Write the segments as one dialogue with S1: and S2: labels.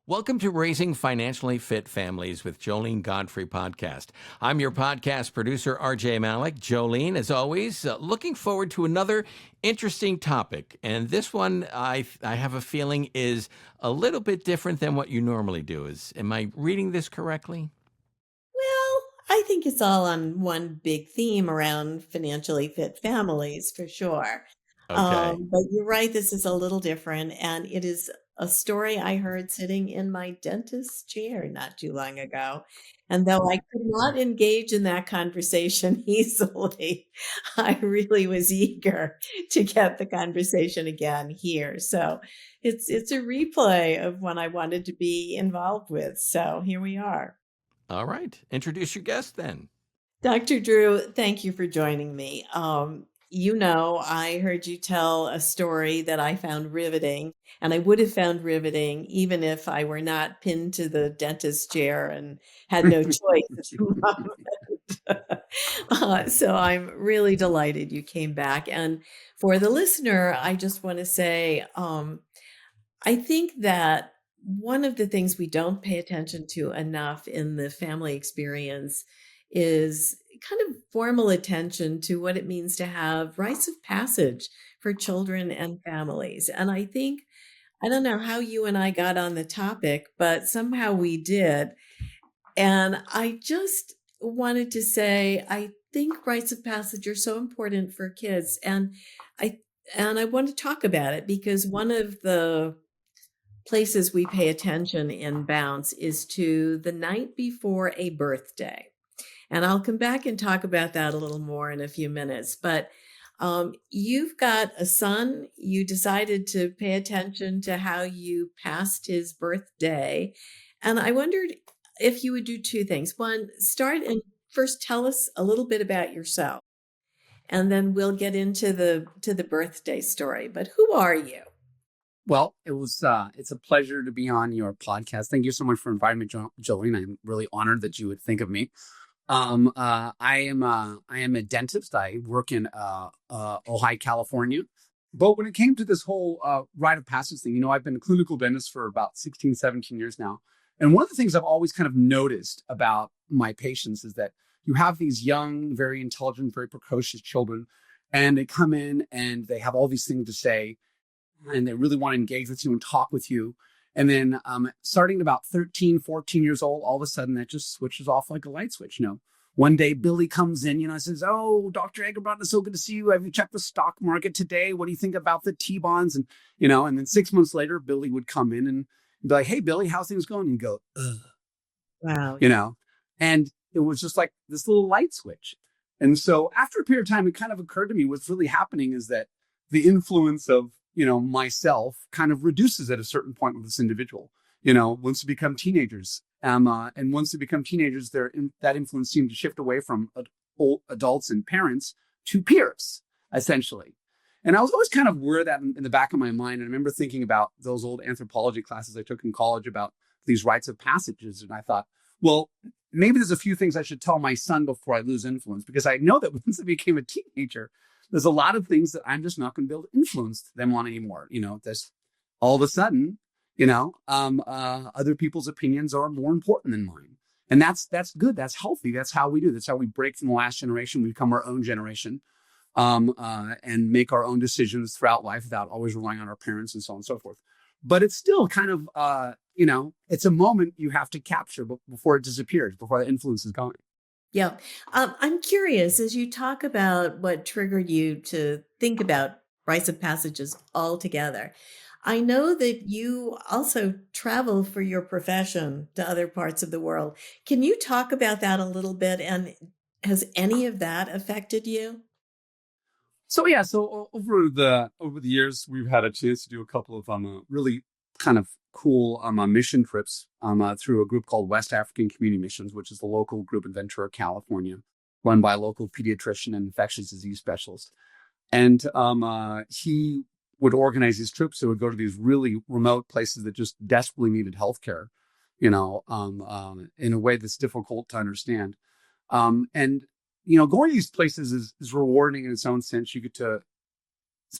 S1: Welcome to Raising Financially Fit Families with Joline Godfrey podcast. I'm your podcast producer, RJ Malik. Joline, as always, looking forward to another interesting topic. And this one, I have a feeling, is a little bit different than what you normally do. Am I reading this correctly?
S2: Well, I think it's all on one big theme around financially fit families for sure.
S1: Okay.
S2: But you're right, this is a little different. And it is a story I heard sitting in my dentist's chair not too long ago. And though I could not engage in that conversation easily, I really was eager to get the conversation again here. So it's a replay of one I wanted to be involved with. So here we are.
S1: All right. Introduce your guest then.
S2: Dr. Drew, thank you for joining me. I heard you tell a story that I found riveting, and I would have found riveting even if I were not pinned to the dentist chair and had no choice at the moment. So I'm really delighted you came back. And for the listener, I just want to say I think that one of the things we don't pay attention to enough in the family experience is kind of formal attention to what it means to have rites of passage for children and families. And I think, I don't know how you and I got on the topic, but somehow we did. And I just wanted to say, I think rites of passage are so important for kids. I and I want to talk about it because one of the places we pay attention in Bounce is to the night before a birthday. And I'll come back and talk about that a little more in a few minutes. But you've got a son. You decided to pay attention to how you passed his birthday. And I wondered if you would do two things. One, start and first tell us a little bit about yourself. And then we'll get into the birthday story. But who are you?
S3: Well, it's a pleasure to be on your podcast. Thank you so much for inviting me, Jolene. I'm really honored that you would think of me. I am a dentist. I work in Ojai, California. But when it came to this whole rite of passage thing, I've been a clinical dentist for about 16, 17 years now. And one of the things I've always kind of noticed about my patients is that you have these young, very intelligent, very precocious children, and they come in and they have all these things to say, and they really want to engage with you and talk with you. And then starting at about 13, 14 years old, all of a sudden that just switches off like a light switch. One day Billy comes in, and says, "Oh, Dr. Eggebraten, it's so good to see you. Have you checked the stock market today? What do you think about the T-bonds?" And, and then 6 months later, Billy would come in and be like, "Hey, Billy, how's things going?" And go, "Ugh."
S2: Wow.
S3: And it was just like this little light switch. And so after a period of time, it kind of occurred to me what's really happening is that the influence of myself kind of reduces at a certain point with this individual, once they become teenagers. And once they become teenagers, that influence seemed to shift away from adults and parents to peers, essentially. And I was always kind of aware of that in the back of my mind. And I remember thinking about those old anthropology classes I took in college about these rites of passages. And I thought, well, maybe there's a few things I should tell my son before I lose influence, because I know that once I became a teenager, there's a lot of things that I'm just not going to be able to influence them on anymore. This all of a sudden, other people's opinions are more important than mine. And that's good. That's healthy. That's how we do. That's how we break from the last generation. We become our own generation, and make our own decisions throughout life without always relying on our parents and so on and so forth. But it's still kind of, it's a moment you have to capture before it disappears, before the influence is gone.
S2: Yeah. I'm curious, as you talk about what triggered you to think about rites of passages altogether, I know that you also travel for your profession to other parts of the world. Can you talk about that a little bit? And has any of that affected you?
S3: So yeah, over the years, we've had a chance to do a couple of really kind of cool mission trips through a group called West African Community Missions, which is the local group in Ventura, California, run by a local pediatrician and infectious disease specialist. And he would organize these trips. They would go to these really remote places that just desperately needed healthcare, in a way that's difficult to understand. And going to these places is rewarding in its own sense. You get to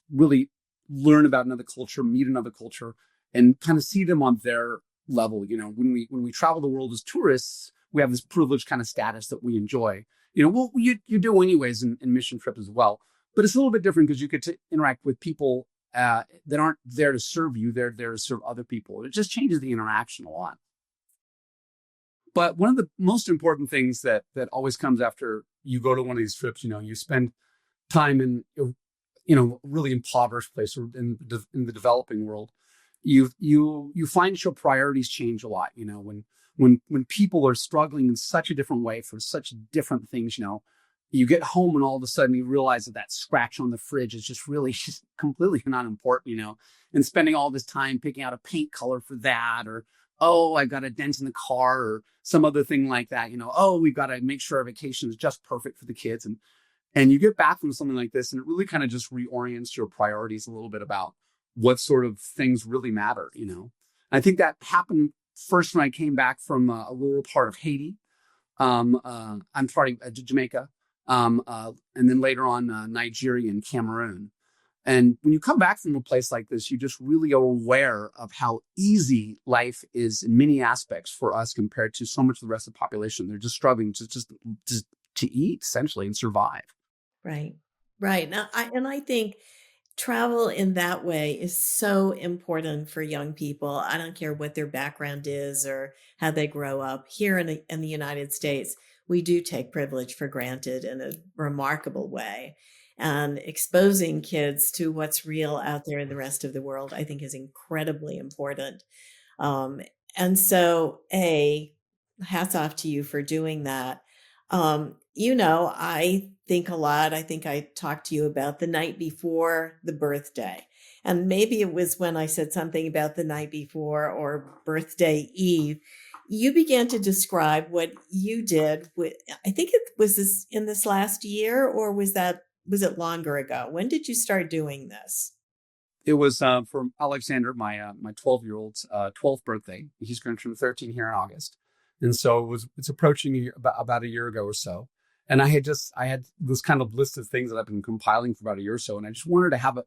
S3: really learn about another culture, meet another culture, and kind of see them on their level. When we travel the world as tourists, we have this privileged kind of status that we enjoy. Well, you do anyways in mission trip as well, but it's a little bit different because you get to interact with people that aren't there to serve you; they're there to serve other people. It just changes the interaction a lot. But one of the most important things that always comes after you go to one of these trips, you spend time in really impoverished place or in the developing world, you find your priorities change a lot. When people are struggling in such a different way for such different things, you get home and all of a sudden you realize that scratch on the fridge is just completely not important, and spending all this time picking out a paint color for that, or, oh, I've got a dent in the car or some other thing like that, oh, we've got to make sure our vacation is just perfect for the kids. And you get back from something like this and it really kind of just reorients your priorities a little bit about what sort of things really matter, I think that happened first when I came back from a rural part of Haiti. I'm sorry, Jamaica. And then later on, Nigeria and Cameroon. And when you come back from a place like this, you just really are aware of how easy life is in many aspects for us compared to so much of the rest of the population. They're just struggling to eat essentially and survive.
S2: Right. Right. Now, I think travel in that way is so important for young people. I don't care what their background is or how they grow up. Here in the United States, we do take privilege for granted in a remarkable way. And exposing kids to what's real out there in the rest of the world, I think, is incredibly important. Um, and so, hats off to you for doing that. I think a lot. I think I talked to you about the night before the birthday. And maybe it was when I said something about the night before or birthday eve. You began to describe what you did I think it was in this last year, or was it longer ago? When did you start doing this?
S3: It was for Alexander, my 12-year-old's 12th birthday. He's going to turn 13 here in August. And so it's approaching about a year ago or so. And I had this kind of list of things that I've been compiling for about a year or so. And I just wanted to have a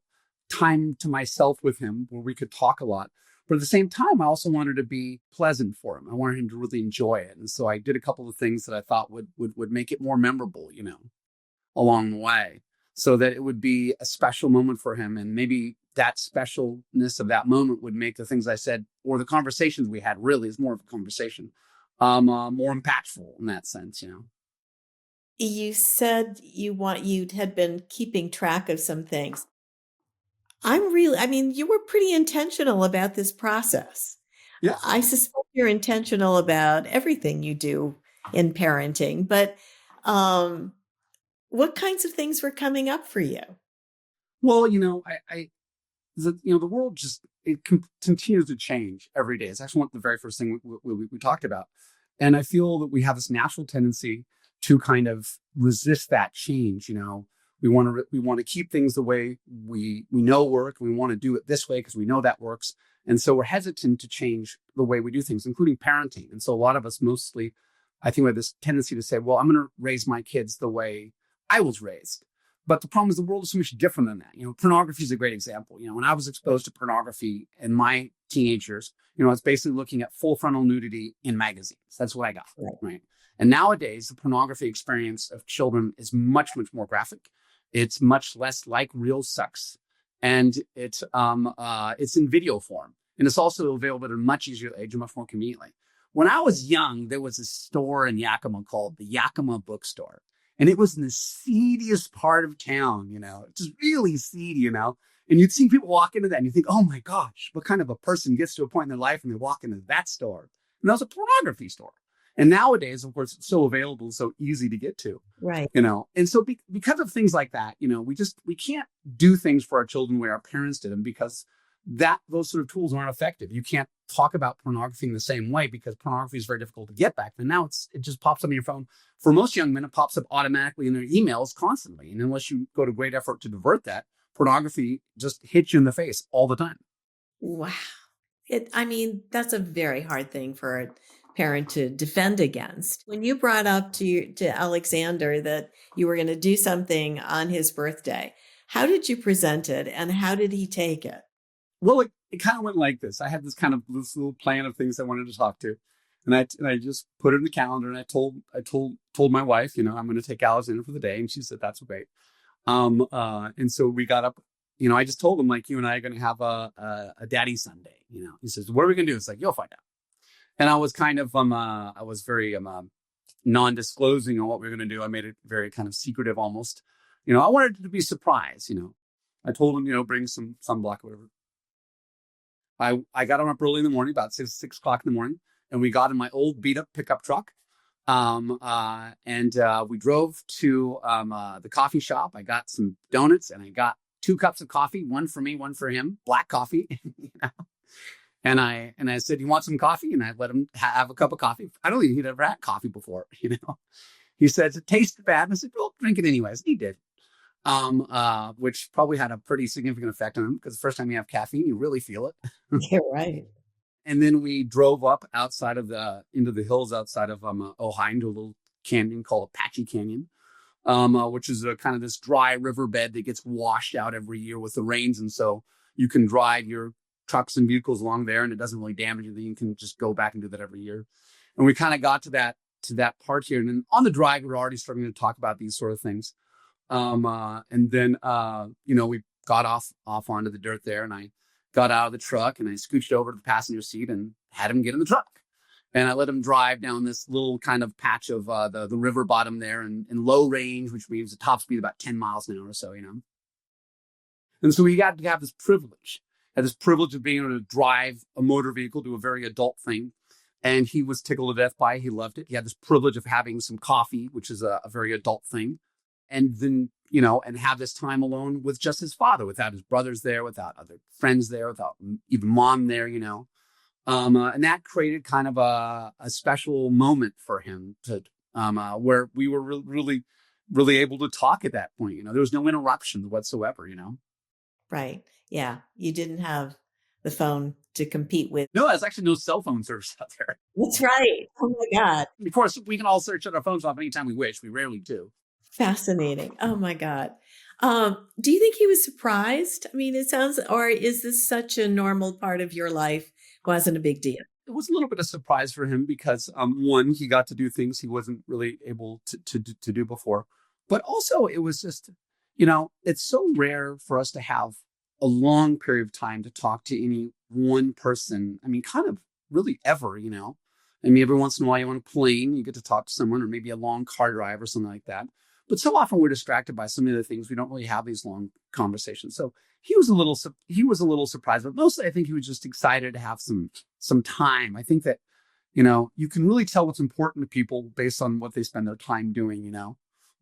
S3: time to myself with him where we could talk a lot. But at the same time, I also wanted to be pleasant for him. I wanted him to really enjoy it. And so I did a couple of things that I thought would make it more memorable, along the way, so that it would be a special moment for him. And maybe that specialness of that moment would make the things I said or the conversations we had, really is more of a conversation, more impactful in that sense,
S2: You said you had been keeping track of some things. You were pretty intentional about this process.
S3: Yes.
S2: I suspect you're intentional about everything you do in parenting, but what kinds of things were coming up for you?
S3: Well, the world just, continues to change every day. It's actually the very first thing we talked about. And I feel that we have this natural tendency to kind of resist that change. We want to keep things the way we know work. And we want to do it this way because we know that works. And so we're hesitant to change the way we do things, including parenting. And so a lot of us mostly, I think, we have this tendency to say, well, I'm going to raise my kids the way I was raised. But the problem is the world is so much different than that. Pornography is a great example. When I was exposed to pornography in my teenage years, it's basically looking at full frontal nudity in magazines. That's what I got. Right. And nowadays, the pornography experience of children is much, much more graphic. It's much less like real sex. And it's in video form. And it's also available at a much easier age and much more conveniently. When I was young, there was a store in Yakima called the Yakima Bookstore. And it was in the seediest part of town, just really seedy, And you'd see people walk into that and you think, oh my gosh, what kind of a person gets to a point in their life and they walk into that store? And that was a pornography store. And nowadays, of course, it's so available, so easy to get to.
S2: Right.
S3: And so because of things like that, we can't do things for our children the way our parents did them because those sort of tools aren't effective. You can't talk about pornography in the same way because pornography is very difficult to get back. And now it just pops up on your phone. For most young men, it pops up automatically in their emails constantly. And unless you go to great effort to divert that, pornography just hits you in the face all the time.
S2: Wow. That's a very hard thing for a parent to defend against. When you brought up to Alexander that you were going to do something on his birthday, how did you present it and how did he take it?
S3: Well, it kind of went like this. I had this little plan of things I wanted to talk to. And I just put it in the calendar, and I told my wife, I'm going to take Alexander for the day. And she said, that's great. And so we got up, I just told him, like, you and I are going to have a daddy Sunday, he says, what are we going to do? It's like, you'll find out. And I was kind of, I was very, non-disclosing on what we were going to do. I made it very kind of secretive almost, I wanted it to be a surprise, I told him, bring some sunblock or whatever. I got him up early in the morning, about 6 o'clock in the morning, and we got in my old beat up pickup truck. And we drove to the coffee shop. I got some donuts, and I got 2 cups of coffee, one for me, one for him, black coffee. And I said, you want some coffee? And I let him have a cup of coffee. I don't think he'd ever had coffee before, He said, it tasted bad. And I said, well, drink it anyways. He did. Which probably had a pretty significant effect on him, because the first time you have caffeine, you really feel it.
S2: Yeah, right.
S3: And then we drove up into the hills outside of Ojai, into a little canyon called Apache Canyon, which is a kind of this dry riverbed that gets washed out every year with the rains. And so you can drive your trucks and vehicles along there, and it doesn't really damage anything. You can just go back and do that every year. And we kind of got to that part here. And then on the drive, we were already starting to talk about these sort of things. And then, we got off onto the dirt there, and I got out of the truck, and I scooched over to the passenger seat and had him get in the truck. And I let him drive down this little kind of patch of the river bottom there in low range, which means the top speed about 10 miles an hour or so, And so he got to have this privilege, of being able to drive a motor vehicle, do a very adult thing. And he was tickled to death by it. He loved it. He had this privilege of having some coffee, which is a very adult thing. And then, and have this time alone with just his father, without his brothers there, without other friends there, without even mom there, and that created kind of a special moment for him to, where we were really, really able to talk at that point. There was no interruptions whatsoever,
S2: Right. Yeah. You didn't have the phone to compete with.
S3: No, there's actually no cell phone service out there.
S2: That's right. Oh my God.
S3: Of course, we can all search on our phones off anytime we wish. We rarely do.
S2: Fascinating. Oh my God. Do you think he was surprised? I mean, it sounds, or is this such a normal part of your life? Wasn't a big deal.
S3: It was a little bit of surprise for him because, one, he got to do things he wasn't really able to do before. But also it was just, it's so rare for us to have a long period of time to talk to any one person. I mean, kind of really ever, I mean, every once in a while you're on a plane, you get to talk to someone, or maybe a long car drive or something like that. But so often we're distracted by so many other things. We don't really have these long conversations. So he was a little surprised, but mostly I think he was just excited to have some time. I think that, you can really tell what's important to people based on what they spend their time doing,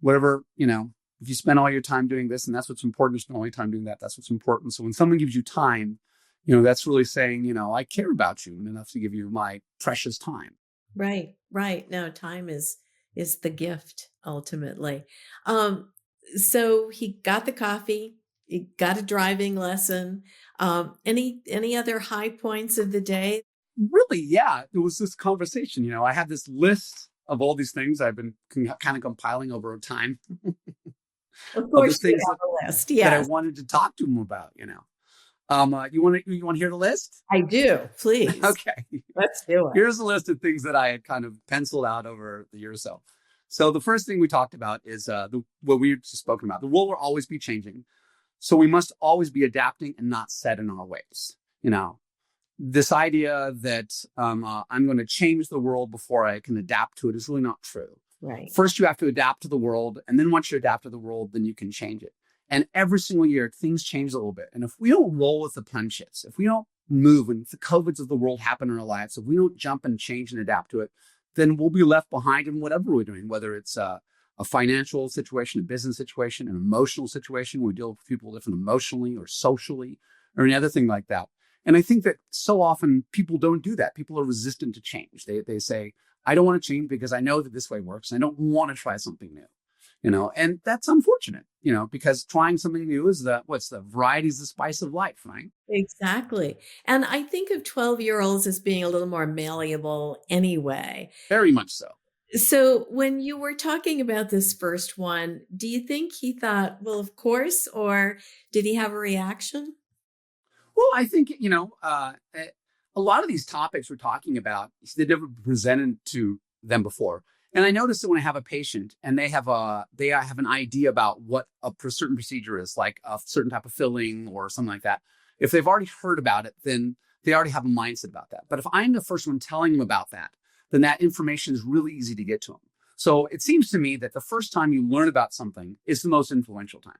S3: whatever, if you spend all your time doing this and that's what's important, you spend all your time doing that, that's what's important. So when someone gives you time, that's really saying, I care about you enough to give you my precious time.
S2: Right. Right. No, time is the gift ultimately. So he got the coffee, he got a driving lesson. Any other high points of the day?
S3: Really, yeah. There was this conversation, I had this list of all these things I've been kind of compiling over time.
S2: Of course,
S3: things
S2: you have a list.
S3: that I
S2: Yes,
S3: wanted to talk to him about, you want to hear the list?
S2: I do. Please.
S3: Okay.
S2: Let's do it.
S3: Here's a list of things that I had kind of penciled out over the year or so. So the first thing we talked about is what we've just spoken about. The world will always be changing. So we must always be adapting and not set in our ways. This idea that I'm going to change the world before I can adapt to it is really not true.
S2: Right.
S3: First, you have to adapt to the world. And then once you adapt to the world, then you can change it. And every single year, things change a little bit. And if we don't roll with the punches, if we don't move, when the COVIDs of the world happen in our lives, if we don't jump and change and adapt to it, then we'll be left behind in whatever we're doing, whether it's a financial situation, a business situation, an emotional situation. We deal with people different emotionally or socially or any other thing like that. And I think that so often people don't do that. People are resistant to change. They say, I don't want to change because I know that this way works. I don't want to try something new, and that's unfortunate, because trying something new is the variety is the spice of life, right?
S2: Exactly. And I think of 12-year-olds as being a little more malleable anyway.
S3: Very much so.
S2: So when you were talking about this first one, do you think he thought, well, of course, or did he have a reaction?
S3: Well, I think, a lot of these topics we're talking about, they've never been presented to them before. And I notice that when I have a patient and they have an idea about what a certain procedure is, like a certain type of filling or something like that, if they've already heard about it, then they already have a mindset about that. But if I'm the first one telling them about that, then that information is really easy to get to them. So it seems to me that the first time you learn about something is the most influential time.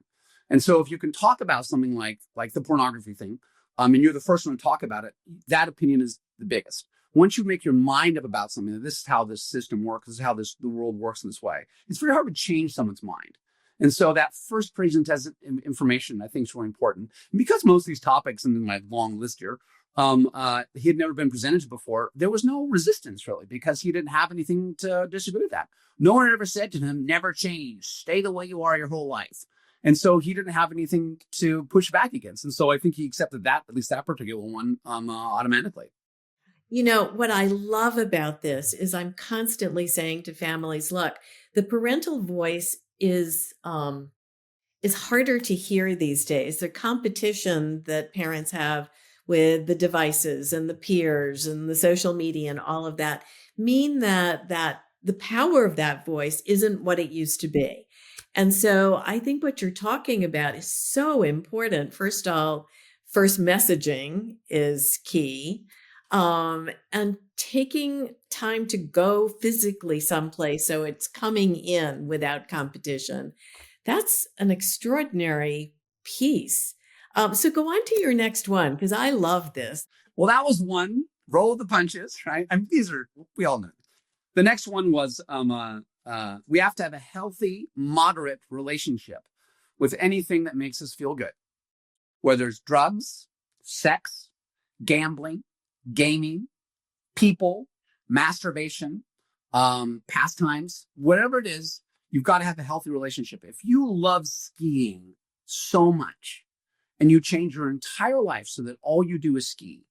S3: And so if you can talk about something like the pornography thing, and you're the first one to talk about it, that opinion is the biggest. Once you make your mind up about something, that this is how this system works, this is how the world works in this way, it's very hard to change someone's mind. And so that first presentation information, I think, is really important. And because most of these topics in my long list here, he had never been presented to before, there was no resistance really, because he didn't have anything to disagree with that. No one ever said to him, never change, stay the way you are your whole life. And so he didn't have anything to push back against. And so I think he accepted that, at least that particular one, automatically.
S2: What I love about this is I'm constantly saying to families, look, the parental voice is harder to hear these days. The competition that parents have with the devices and the peers and the social media and all of that mean that the power of that voice isn't what it used to be. And so I think what you're talking about is so important. First messaging is key. And taking time to go physically someplace so it's coming in without competition. That's an extraordinary piece. So go on to your next one, because I love this.
S3: Well, that was one. Roll the punches, right? I mean, we all know. The next one was we have to have a healthy, moderate relationship with anything that makes us feel good, whether it's drugs, sex, gambling, gaming, people, masturbation, pastimes, whatever it is, you've got to have a healthy relationship. If you love skiing so much and you change your entire life so that all you do is ski,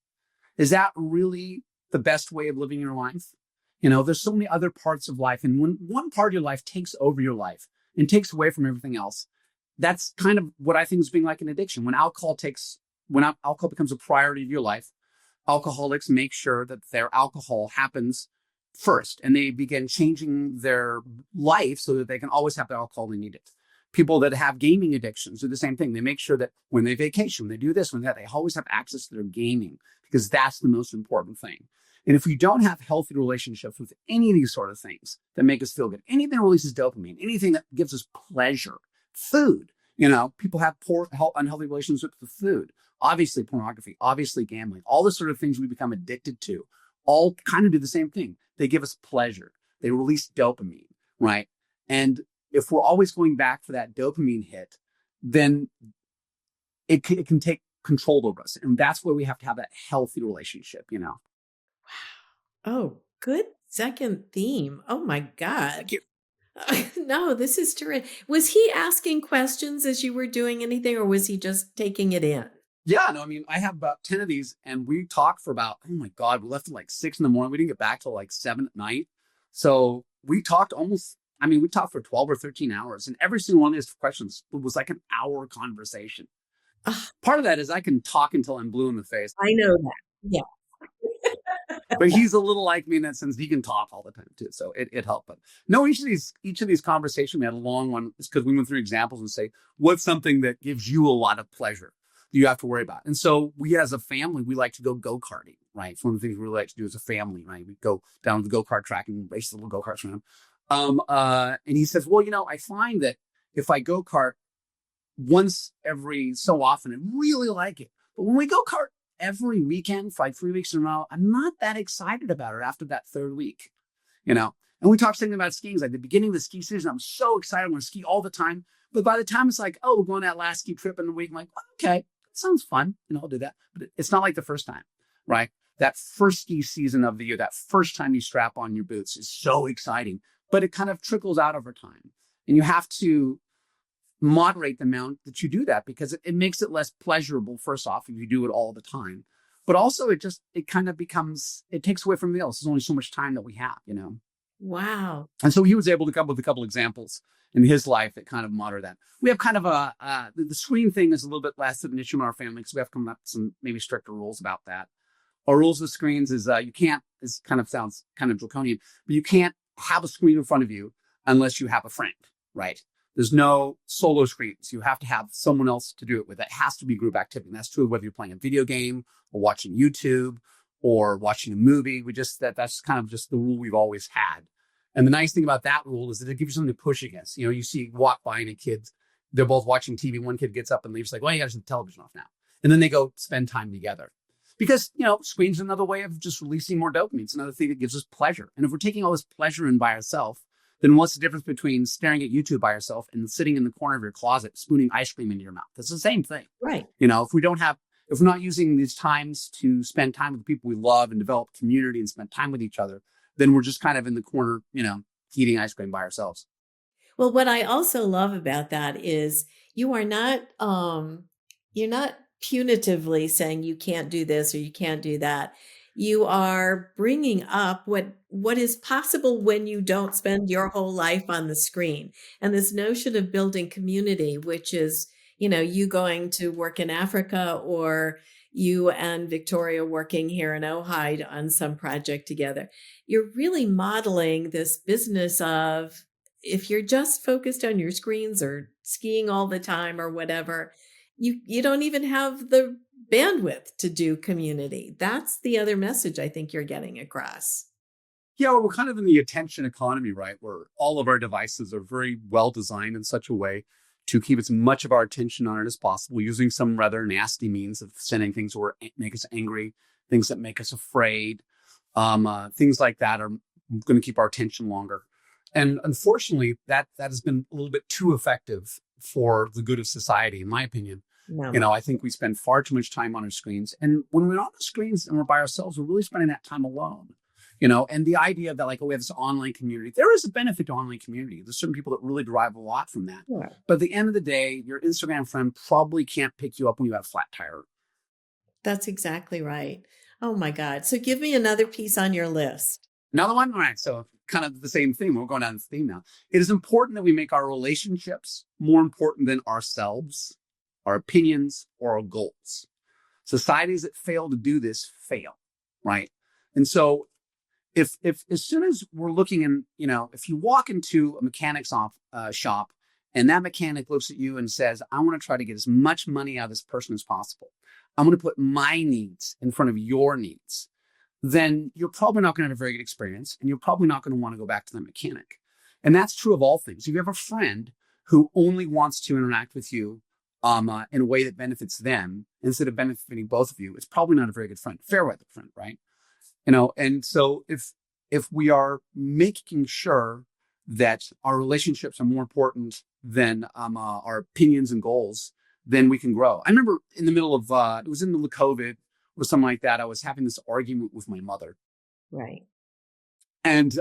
S3: is that really the best way of living your life? There's so many other parts of life. And when one part of your life takes over your life and takes away from everything else, that's kind of what I think is being like an addiction. When alcohol becomes a priority of your life, alcoholics make sure that their alcohol happens first and they begin changing their life so that they can always have the alcohol they need it. People that have gaming addictions do the same thing. They make sure that when they vacation, when they do this, when that, they always have access to their gaming, because that's the most important thing. And if we don't have healthy relationships with any of these sort of things that make us feel good, anything that releases dopamine, anything that gives us pleasure, food, people have poor, unhealthy relationships with food, obviously pornography, obviously gambling, all the sort of things we become addicted to, all kind of do the same thing. They give us pleasure. They release dopamine, right? And if we're always going back for that dopamine hit, then it can take control over us. And that's where we have to have that healthy relationship,
S2: Wow. Oh, good second theme. Oh my God.
S3: Thank you.
S2: No, this is terrific. Was he asking questions as you were doing anything, or was he just taking it in?
S3: Yeah, no, I mean, I have about 10 of these and we talked for about, oh my God, we left at like 6 a.m. We didn't get back till like 7 p.m. So we talked we talked for 12 or 13 hours, and every single one of these questions was like an hour conversation. Part of that is I can talk until I'm blue in the face.
S2: I know that. Yeah.
S3: But he's a little like me in that sense. He can talk all the time too, so it helped. But no, each of these conversations, we had a long one, is because we went through examples and say, what's something that gives you a lot of pleasure that you have to worry about? And so we, as a family, we like to go-karting, right? It's one of the things we really like to do as a family, right? We go down to the go-kart track and race the little go-karts around. And he says, well, I find that if I go-kart once every so often, I really like it. But when we go-kart every weekend for like 3 weeks in a row, I'm not that excited about it after that third week, And we talked something about skiing. Like the beginning of the ski season, I'm so excited. I'm going to ski all the time. But by the time it's like, oh, we're going that last ski trip in the week, I'm like, okay, that sounds fun. I'll do that. But it's not like the first time, right? That first ski season of the year, that first time you strap on your boots is so exciting, but it kind of trickles out over time. And you have to moderate the amount that you do that, because it makes it less pleasurable, first off, if you do it all the time. But also it kind of becomes, it takes away from the else. There's only so much time that we have,
S2: Wow.
S3: And so he was able to come up with a couple examples in his life that kind of model that. We have kind of the screen thing is a little bit less of an issue in our family because we have come up with some maybe stricter rules about that. Our rules with screens is you can't, this kind of sounds kind of draconian, but you can't have a screen in front of you unless you have a friend, right? There's no solo screens. You have to have someone else to do it with. It has to be group activity. And that's true whether you're playing a video game or watching YouTube or watching a movie. That's kind of just the rule we've always had. And the nice thing about that rule is that it gives you something to push against. You see walk by and a kid, they're both watching TV. One kid gets up and leaves like, well, you got to turn the television off now. And then they go spend time together. Because, screens are another way of just releasing more dopamine. It's another thing that gives us pleasure. And if we're taking all this pleasure in by ourselves, then what's the difference between staring at YouTube by yourself and sitting in the corner of your closet, spooning ice cream into your mouth? It's the same thing.
S2: Right.
S3: If we're not using these times to spend time with the people we love and develop community and spend time with each other, then we're just kind of in the corner, eating ice cream by ourselves.
S2: Well, what I also love about that is you are not you're not punitively saying you can't do this or you can't do that. You are bringing up what is possible when you don't spend your whole life on the screen. And this notion of building community, which is, you going to work in Africa or you and Victoria working here in Ojai on some project together. You're really modeling this business of if you're just focused on your screens or skiing all the time or whatever, you don't even have the bandwidth to do community. That's the other message I think you're getting across.
S3: Yeah, well, we're kind of in the attention economy, right? Where all of our devices are very well designed in such a way to keep as much of our attention on it as possible, using some rather nasty means of sending things that make us angry, things that make us afraid. Things like that are going to keep our attention longer. And unfortunately, that has been a little bit too effective for the good of society, in my opinion.
S2: No.
S3: I think we spend far too much time on our screens. And when we're on the screens and we're by ourselves, we're really spending that time alone. And the idea that we have this online community, there is a benefit to online community. There's certain people that really derive a lot from that.
S2: Yeah.
S3: But at the end of the day, your Instagram friend probably can't pick you up when you have a flat tire.
S2: That's exactly right. Oh my God. So give me another piece on your list.
S3: Another one? All right. So kind of the same thing. We're going down this theme now. It is important that we make our relationships more important than ourselves, our opinions, or our goals. Societies that fail to do this fail, right? And so if as soon as we're looking in, if you walk into a mechanic's shop and that mechanic looks at you and says, I want to try to get as much money out of this person as possible. I'm going to put my needs in front of your needs. Then you're probably not going to have a very good experience and you're probably not going to want to go back to the mechanic. And that's true of all things. If you have a friend who only wants to interact with you in a way that benefits them instead of benefiting both of you, it's probably not a very good friend, fair weather friend, right? And so if we are making sure that our relationships are more important than our opinions and goals, then we can grow. I remember in the middle of, it was in the middle of COVID or something like that, I was having this argument with my mother.
S2: Right.
S3: And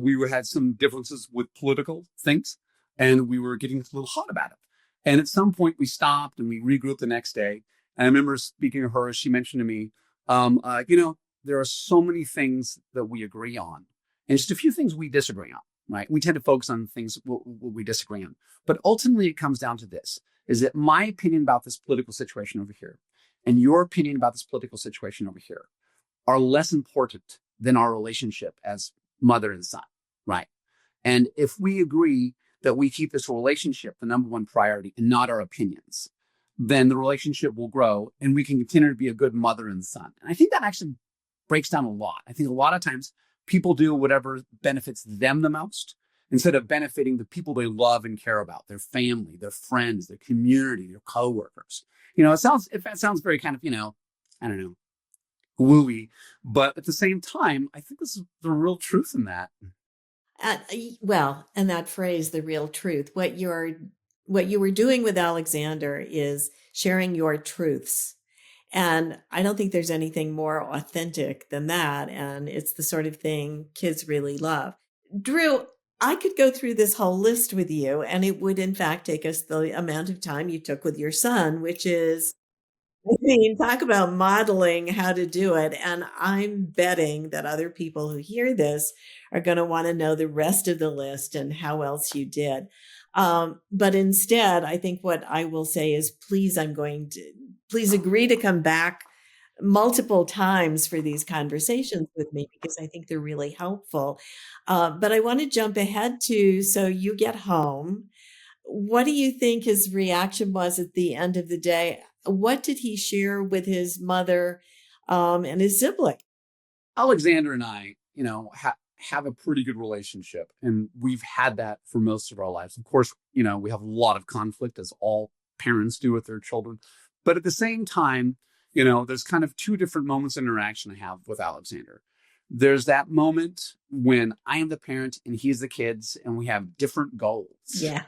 S3: we had some differences with political things and we were getting a little hot about it. And at some point we stopped and we regrouped the next day. And I remember speaking to her, she mentioned to me, there are so many things that we agree on and just a few things we disagree on, right? We tend to focus on things we disagree on. But ultimately it comes down to this, is that my opinion about this political situation over here and your opinion about this political situation over here are less important than our relationship as mother and son, right? And if we agree that we keep this relationship the number one priority and not our opinions, then the relationship will grow and we can continue to be a good mother and son. And I think that actually breaks down a lot. I think a lot of times people do whatever benefits them the most instead of benefiting the people they love and care about, their family, their friends, their community, their coworkers. It sounds very kind of, I don't know, wooey, but at the same time, I think this is the real truth in that.
S2: And that phrase, the real truth, what you were doing with Alexander is sharing your truths. And I don't think there's anything more authentic than that. And it's the sort of thing kids really love. Drew, I could go through this whole list with you, and it would in fact take us the amount of time you took with your son, which is I mean, talk about modeling how to do it. And I'm betting that other people who hear this are going to want to know the rest of the list and how else you did. But instead, I think what I will say is please agree to come back multiple times for these conversations with me because I think they're really helpful. But I want to jump ahead to so you get home. What do you think his reaction was at the end of the day? What did he share with his mother and his sibling?
S3: Alexander and I, have a pretty good relationship, and we've had that for most of our lives. Of course, we have a lot of conflict, as all parents do with their children. But at the same time, there's kind of two different moments of interaction I have with Alexander. There's that moment when I am the parent and he's the kids, and we have different goals.
S2: Yeah,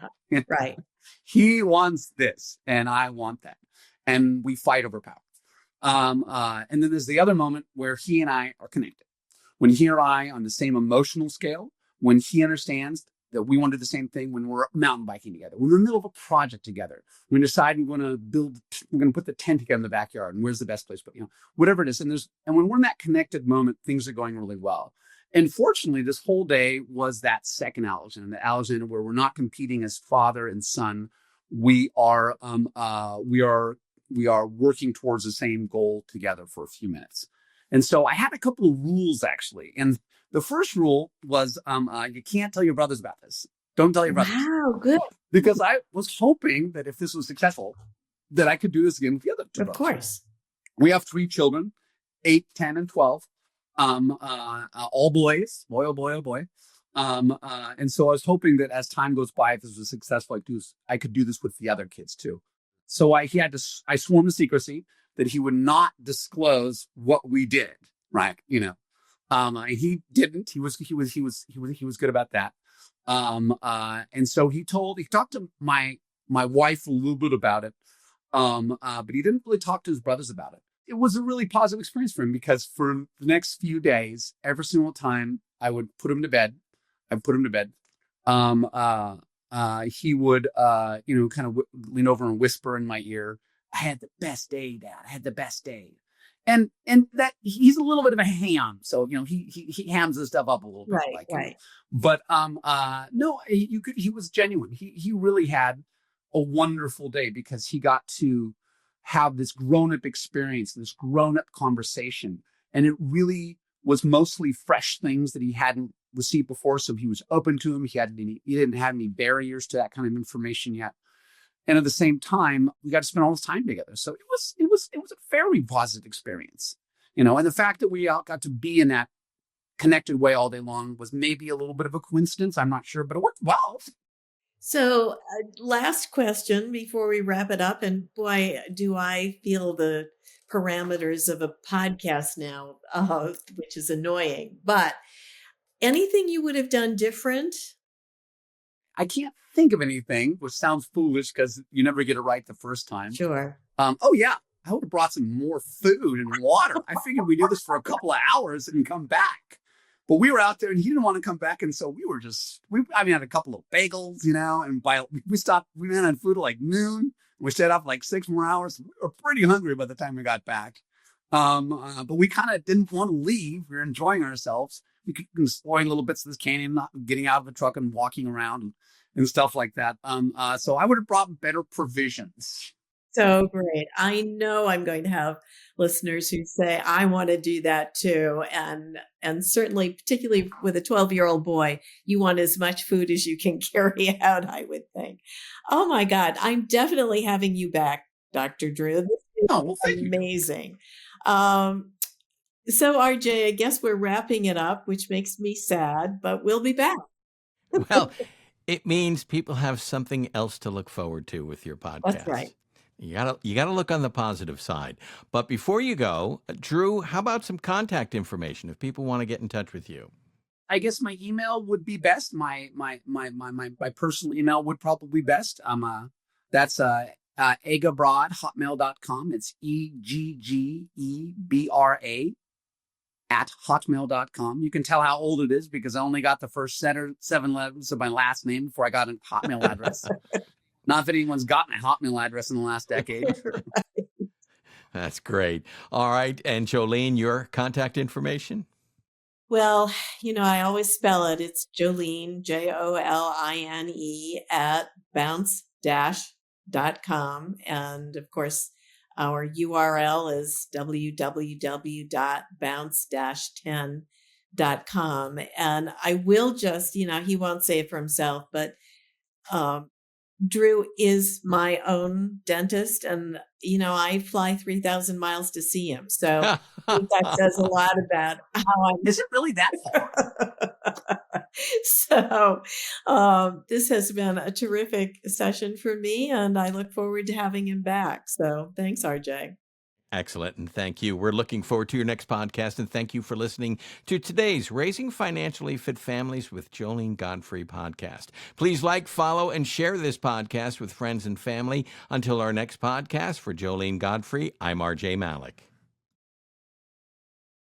S2: right.
S3: He wants this, and I want that, and we fight over power. And then there's the other moment where he and I are connected. When he or I on the same emotional scale, when he understands that we want to do the same thing, when we're mountain biking together, when we're in the middle of a project together, we decide we're going to put the tent together in the backyard, and where's the best place, but whatever it is. And when we're in that connected moment, things are going really well. And fortunately, this whole day was that second Alexander, where we're not competing as father and son. We are working towards the same goal together for a few minutes. And so I had a couple of rules, actually. And the first rule was you can't tell your brothers about this. Don't tell your brothers.
S2: Wow, good.
S3: Because I was hoping that if this was successful, that I could do this again with the other two brothers.
S2: Of course.
S3: We have 3 children, 8, 10, and 12. All boys, boy, oh boy, oh boy. And so I was hoping that as time goes by, if this was successful, I could do this with the other kids too. So I swore him to secrecy that he would not disclose what we did. Right. He didn't. He was good about that. And so he talked to my wife a little bit about it. But he didn't really talk to his brothers about it. It was a really positive experience for him because for the next few days, every single time I would put him to bed, he would, kind of lean over and whisper in my ear, "I had the best day, Dad. I had the best day." And that he's a little bit of a ham. So, he hams this stuff up a little bit.
S2: Right.
S3: But, no, he was genuine. He really had a wonderful day because he got to have this grown-up experience, this grown-up conversation. And it really was mostly fresh things that he hadn't received before. So he was open to them. He didn't have any barriers to that kind of information yet. And at the same time, we got to spend all this time together. So it was a very positive experience, and the fact that we all got to be in that connected way all day long was maybe a little bit of a coincidence. I'm not sure, but it worked well.
S2: So last question before we wrap it up. And boy, do I feel the parameters of a podcast now, which is annoying, but anything you would have done different?
S3: I can't think of anything, which sounds foolish because you never get it right the first time.
S2: Sure.
S3: Oh yeah, I would have brought some more food and water. I figured we'd do this for a couple of hours and come back. But we were out there and he didn't want to come back. And so we had a couple of bagels, and we ran on food at like noon. We stayed up like 6 more hours. We were pretty hungry by the time we got back. But we kind of didn't want to leave. We were enjoying ourselves. We could exploring little bits of this canyon, not getting out of the truck and walking around and stuff like that. So I would have brought better provisions.
S2: So great. I know I'm going to have listeners who say, I want to do that too. And certainly, particularly with a 12-year-old boy, you want as much food as you can carry out, I would think. Oh my God. I'm definitely having you back, Dr. Drew. This is amazing. So RJ, I guess we're wrapping it up, which makes me sad, but we'll be back.
S1: Well, it means people have something else to look forward to with your podcast.
S2: That's right.
S1: You gotta look on the positive side. But before you go, Drew, how about some contact information if people want to get in touch with you?
S3: I guess my email would be best. My personal email would probably be best. That's Eggebraten, hotmail.com. It's EGGEBRA at hotmail.com. You can tell how old it is because I only got the first 7 letters of my last name before I got a Hotmail address. Not that anyone's gotten a Hotmail address in the last decade.
S1: That's great. All right. And Jolene, your contact information?
S2: Well, I always spell it. It's Joline, Joline at bounce-.com. And of course, our URL is www.bounce-10.com. And I will just, he won't say it for himself, but um, Drew is my own dentist, and I fly 3,000 miles to see him. So I think that says a lot about how
S3: Is it really that far?
S2: So this has been a terrific session for me, and I look forward to having him back. So thanks, RJ.
S1: Excellent. And thank you. We're looking forward to your next podcast. And thank you for listening to today's Raising Financially Fit Families with Joline Godfrey podcast. Please like, follow, and share this podcast with friends and family. Until our next podcast, for Joline Godfrey, I'm RJ Malik.